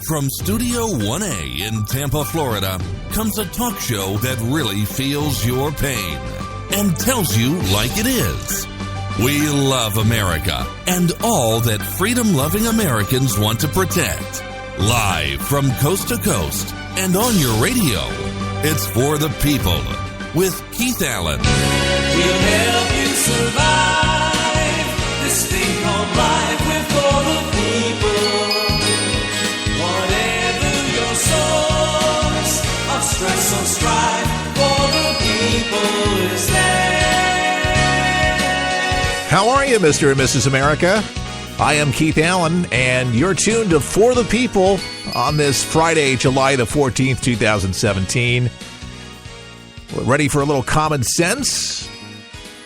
From Studio 1A in Tampa, Florida, comes a talk show that really feels your pain and tells you like it is. We love America and all that freedom-loving Americans want to protect. Live from coast to coast and on your radio, it's For the People with Keith Allen. We'll help you survive this thing called life. We're for the people. Whatever your source of stress or strife, for the people is there. How are you, Mr. and Mrs. America? I am Keith Allen, and you're tuned to For the People on this Friday, July the 14th, 2017. Ready for a little common sense?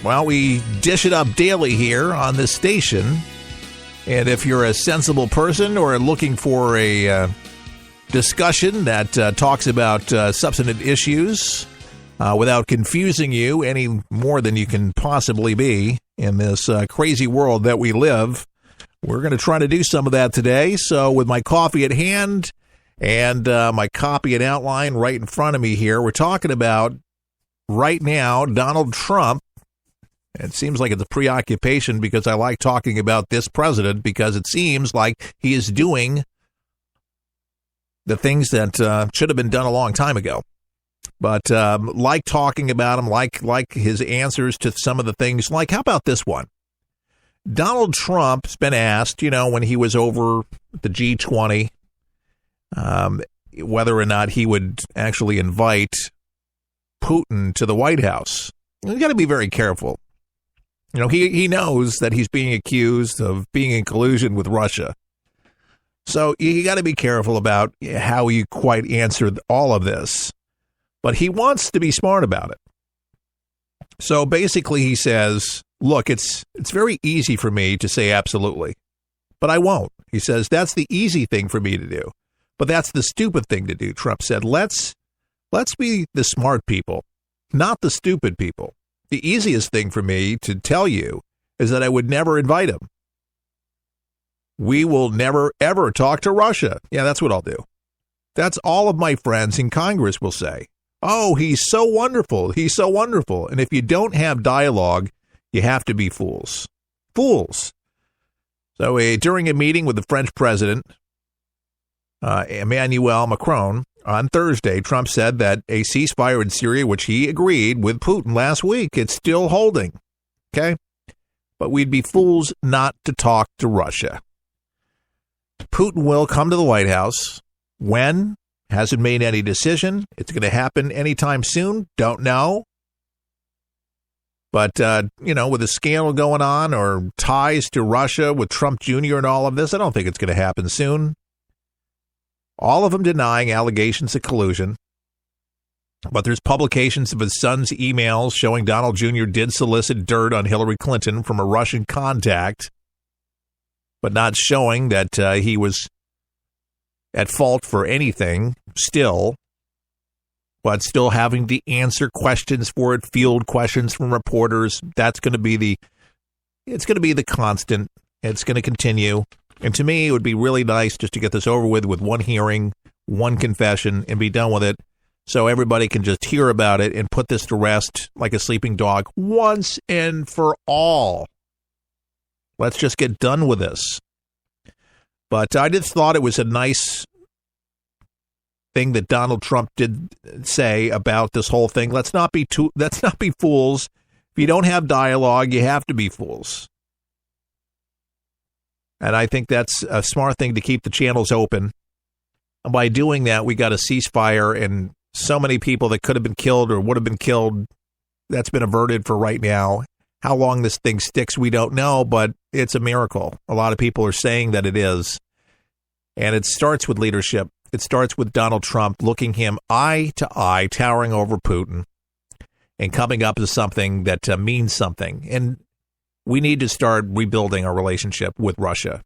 Well, we dish it up daily here on this station. And if you're a sensible person or looking for a discussion that talks about substantive issues without confusing you any more than you can possibly be in this crazy world that we live, we're going to try to do some of that today. So with my coffee at hand and my copy and outline right in front of me here, we're talking about right now Donald Trump. It seems like it's a preoccupation because I like talking about this president because it seems like he is doing the things that should have been done a long time ago. But like talking about him, like his answers to some of the things, like how about this one? Donald Trump's been asked, when he was over the G20, whether or not he would actually invite Putin to the White House. You got to be very careful. He knows that he's being accused of being in collusion with Russia. So you got to be careful about how you quite answer all of this. But he wants to be smart about it. So basically he says, look, it's very easy for me to say absolutely, but I won't. He says, that's the easy thing for me to do, but that's the stupid thing to do. Trump said, let's be the smart people, not the stupid people. The easiest thing for me to tell you is that I would never invite him. We will never, ever talk to Russia. Yeah, that's what I'll do. That's all of my friends in Congress will say. Oh, he's so wonderful. He's so wonderful. And if you don't have dialogue, you have to be fools. Fools. So during a meeting with the French president, Emmanuel Macron, on Thursday, Trump said that a ceasefire in Syria, which he agreed with Putin last week, it's still holding. Okay? But we'd be fools not to talk to Russia. Putin will come to the White House. When? Hasn't made any decision. It's going to happen anytime soon. Don't know. But, with a scandal going on or ties to Russia with Trump Jr. and all of this, I don't think it's going to happen soon. All of them denying allegations of collusion. But there's publications of his son's emails showing Donald Jr. did solicit dirt on Hillary Clinton from a Russian contact, but not showing that he was at fault for anything still, but still having to answer questions for it, field questions from reporters. That's going to be it's going to be the constant. It's going to continue. And to me, it would be really nice just to get this over with one hearing, one confession, and be done with it so everybody can just hear about it and put this to rest like a sleeping dog once and for all. Let's just get done with this. But I just thought it was a nice thing that Donald Trump did say about this whole thing. Let's not be fools. If you don't have dialogue, you have to be fools. And I think that's a smart thing to keep the channels open. And by doing that, we got a ceasefire, and so many people that could have been killed or would have been killed, that's been averted for right now. How long this thing sticks, we don't know, but it's a miracle. A lot of people are saying that it is. And it starts with leadership. It starts with Donald Trump looking him eye to eye, towering over Putin, and coming up with something that means something. And we need to start rebuilding our relationship with Russia.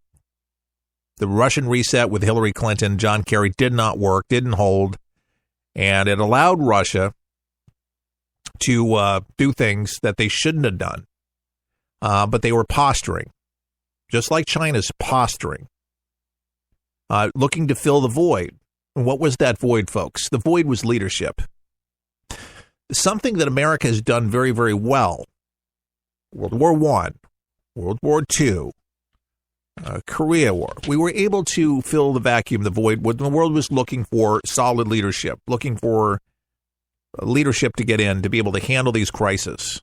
The Russian reset with Hillary Clinton, John Kerry, did not work, didn't hold, and it allowed Russia to do things that they shouldn't have done. But they were posturing, just like China's posturing. looking to fill the void. And what was that void, folks? The void was leadership. Something that America has done very, very well. World War I, World War II, Korea War. We were able to fill the vacuum, the void, when the world was looking for solid leadership, looking for leadership to get in, to be able to handle these crises.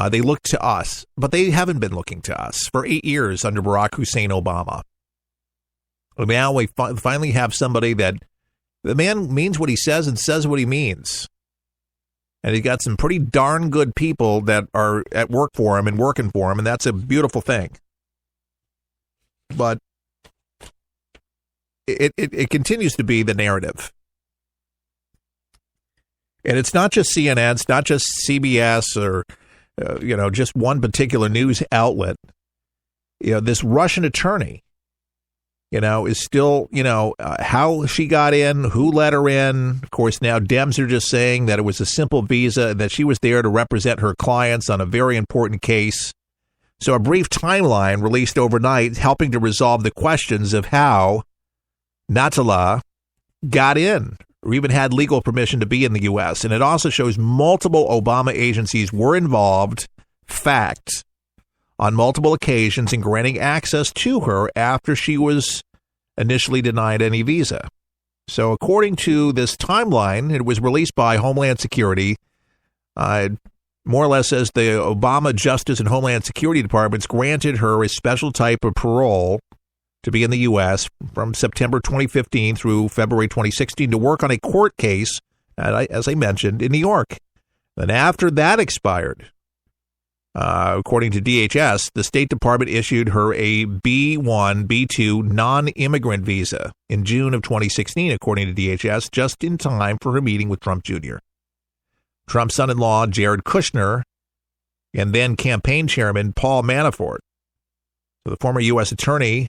They looked to us, but they haven't been looking to us for 8 years under Barack Hussein Obama. Now we finally have somebody that the man means what he says and says what he means. And he's got some pretty darn good people that are at work for him and working for him, and that's a beautiful thing. But it continues to be the narrative. And it's not just CNN, it's not just CBS or, just one particular news outlet. This Russian attorney, is still, how she got in, who let her in. Of course, now Dems are just saying that it was a simple visa, that she was there to represent her clients on a very important case. So a brief timeline released overnight helping to resolve the questions of how Natala got in or even had legal permission to be in the U.S. And it also shows multiple Obama agencies were involved, fact, on multiple occasions in granting access to her after she was initially denied any visa. So according to this timeline, it was released by Homeland Security, more or less says the Obama Justice and Homeland Security Departments granted her a special type of parole to be in the U.S. from September 2015 through February 2016 to work on a court case, as I mentioned, in New York. And after that expired, according to DHS, the State Department issued her a B1, B2 non-immigrant visa in June of 2016, according to DHS, just in time for her meeting with Trump Jr. Trump's son-in-law, Jared Kushner, and then campaign chairman Paul Manafort. So the former U.S. attorney,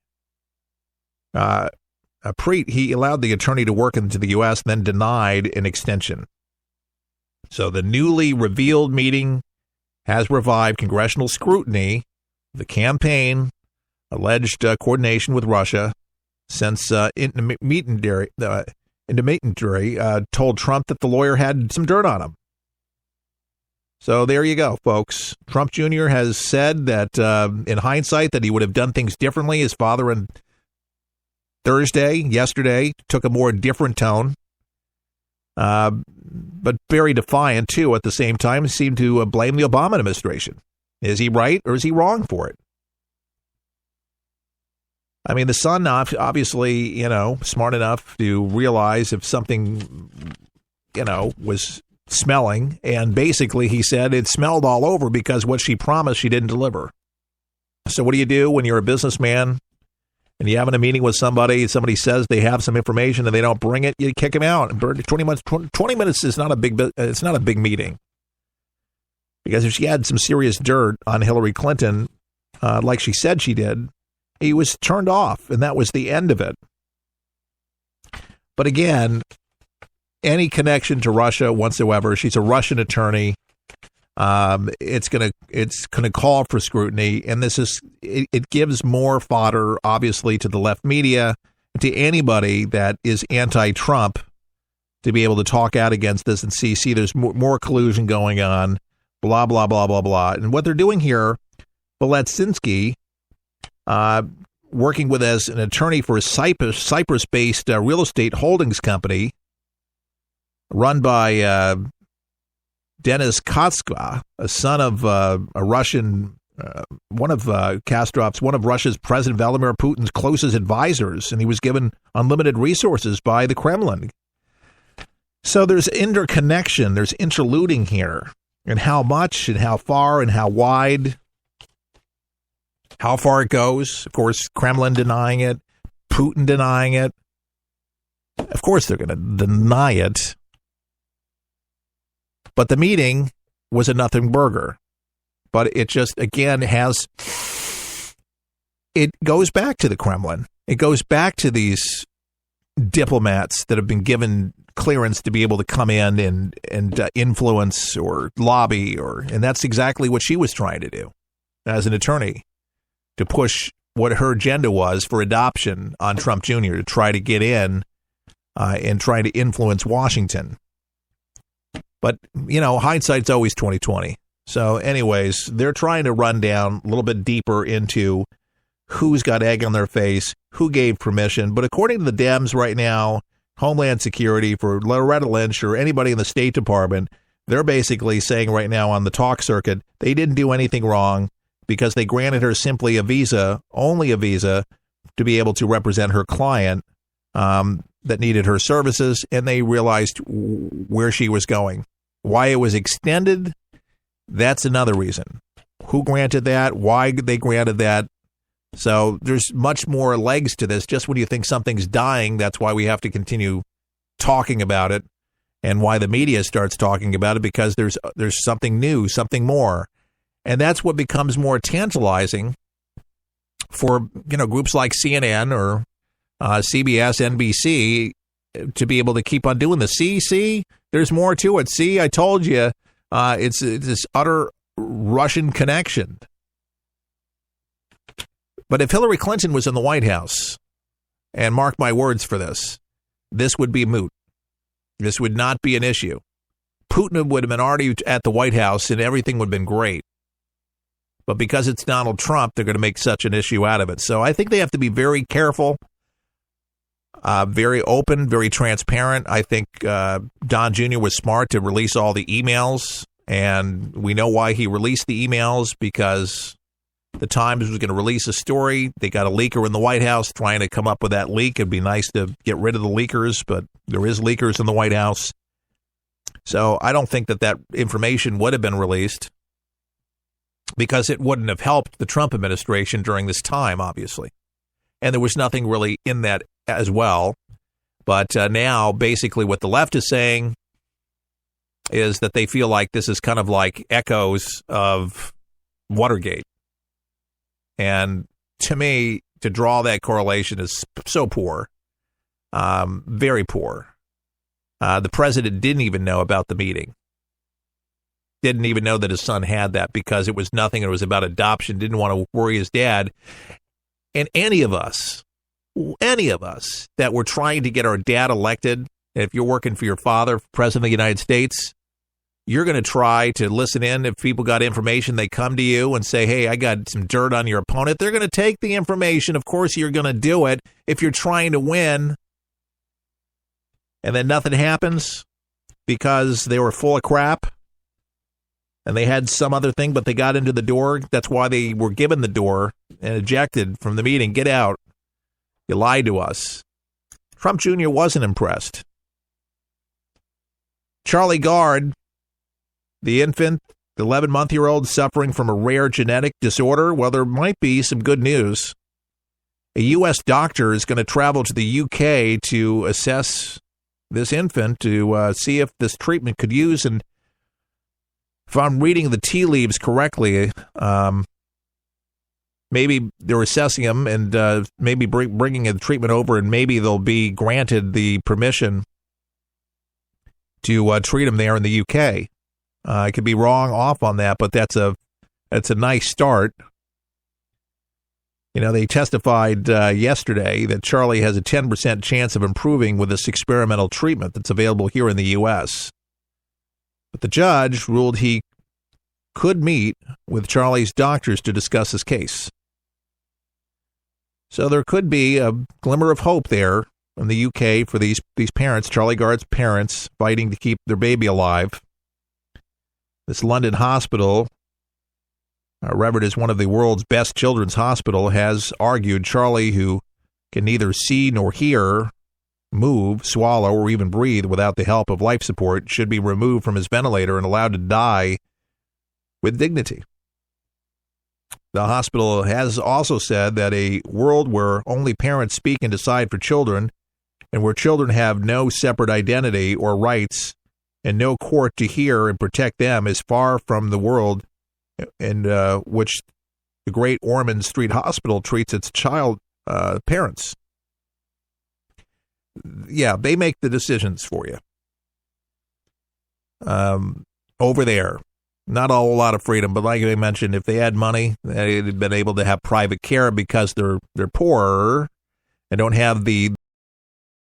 he allowed the attorney to work into the U.S., then denied an extension. So the newly revealed meeting has revived congressional scrutiny of the campaign, alleged coordination with Russia, since intermediary told Trump that the lawyer had some dirt on him. So there you go, folks. Trump Jr. has said that in hindsight that he would have done things differently. His father on yesterday, took a more different tone. But very defiant, too, at the same time, seemed to blame the Obama administration. Is he right or is he wrong for it? I mean, the son, obviously, smart enough to realize if something, was smelling, and basically he said it smelled all over because what she promised she didn't deliver. So what do you do when you're a businessman and you're having a meeting with somebody says they have some information and they don't bring it, you kick them out. 20 minutes is not a big meeting. Because if she had some serious dirt on Hillary Clinton, like she said she did, he was turned off, and that was the end of it. But again, any connection to Russia whatsoever, she's a Russian attorney. It's gonna call for scrutiny, and it gives more fodder, obviously, to the left media, to anybody that is anti-Trump, to be able to talk out against this and see there's more collusion going on, blah blah blah blah blah. And what they're doing here, Beletsinski, working with as an attorney for a Cyprus-based real estate holdings company, run by Denis Kotska, a son of a Russian, one of Russia's President Vladimir Putin's closest advisors, and he was given unlimited resources by the Kremlin. So there's interconnection, there's interluding here, and how much and how far and how wide, how far it goes. Of course, Kremlin denying it, Putin denying it. Of course, they're going to deny it. But the meeting was a nothing burger. But it just, again, it goes back to the Kremlin. It goes back to these diplomats that have been given clearance to be able to come in and influence or lobby, and that's exactly what she was trying to do as an attorney, to push what her agenda was for adoption on Trump Jr. to try to get in and try to influence Washington. But, hindsight's always 20/20. So anyways, they're trying to run down a little bit deeper into who's got egg on their face, who gave permission. But according to the Dems right now, Homeland Security, for Loretta Lynch or anybody in the State Department, they're basically saying right now on the talk circuit, they didn't do anything wrong because they granted her simply a visa, only a visa, to be able to represent her client that needed her services, and they realized where she was going. Why it was extended, that's another reason. Who granted that? Why they granted that? So there's much more legs to this. Just when you think something's dying, that's why we have to continue talking about it, and why the media starts talking about it, because there's something new, something more. And that's what becomes more tantalizing for groups like CNN or CBS, NBC to be able to keep on doing the See, there's more to it. See, I told you, it's this utter Russian connection. But if Hillary Clinton was in the White House, and mark my words for this would be moot. This would not be an issue. Putin would have been already at the White House and everything would have been great. But because it's Donald Trump, they're going to make such an issue out of it. So I think they have to be very careful. Very open, very transparent. I think Don Jr. was smart to release all the emails, and we know why he released the emails, because the Times was going to release a story. They got a leaker in the White House trying to come up with that leak. It'd be nice to get rid of the leakers, but there is leakers in the White House. So I don't think that information would have been released, because it wouldn't have helped the Trump administration during this time, obviously. And there was nothing really in that as well. But now, basically, what the left is saying is that they feel like this is kind of like echoes of Watergate. And to me, to draw that correlation is so poor, very poor. The president didn't even know about the meeting. Didn't even know that his son had that, because it was nothing. It was about adoption. Didn't want to worry his dad. And any of us that were trying to get our dad elected, if you're working for your father, president of the United States, you're going to try to listen in. If people got information, they come to you and say, hey, I got some dirt on your opponent. They're going to take the information. Of course, you're going to do it if you're trying to win. And then nothing happens because they were full of crap. And they had some other thing, but they got into the door. That's why they were given the door and ejected from the meeting. Get out. You lied to us. Trump Jr. wasn't impressed. Charlie Gard, the infant, the 11-month-old suffering from a rare genetic disorder. Well, there might be some good news. A U.S. doctor is going to travel to the U.K. to assess this infant to see if this treatment could use. And if I'm reading the tea leaves correctly, maybe they're assessing him and maybe bringing the treatment over, and maybe they'll be granted the permission to treat him there in the UK. I could be wrong off on that, but that's a nice start. They testified yesterday that Charlie has a 10% chance of improving with this experimental treatment that's available here in the U.S. But the judge ruled he could meet with Charlie's doctors to discuss his case. So there could be a glimmer of hope there in the UK for these parents, Charlie Gard's parents, fighting to keep their baby alive. This London hospital, revered as one of the world's best children's hospital, has argued Charlie, who can neither see nor hear, move, swallow, or even breathe without the help of life support, should be removed from his ventilator and allowed to die with dignity. The hospital has also said that a world where only parents speak and decide for children, and where children have no separate identity or rights and no court to hear and protect them, is far from the world in which the great Ormond Street Hospital treats its child parents. Yeah, they make the decisions for you over there. Not a whole lot of freedom, but like I mentioned, if they had money, they'd been able to have private care because they're poorer and don't have the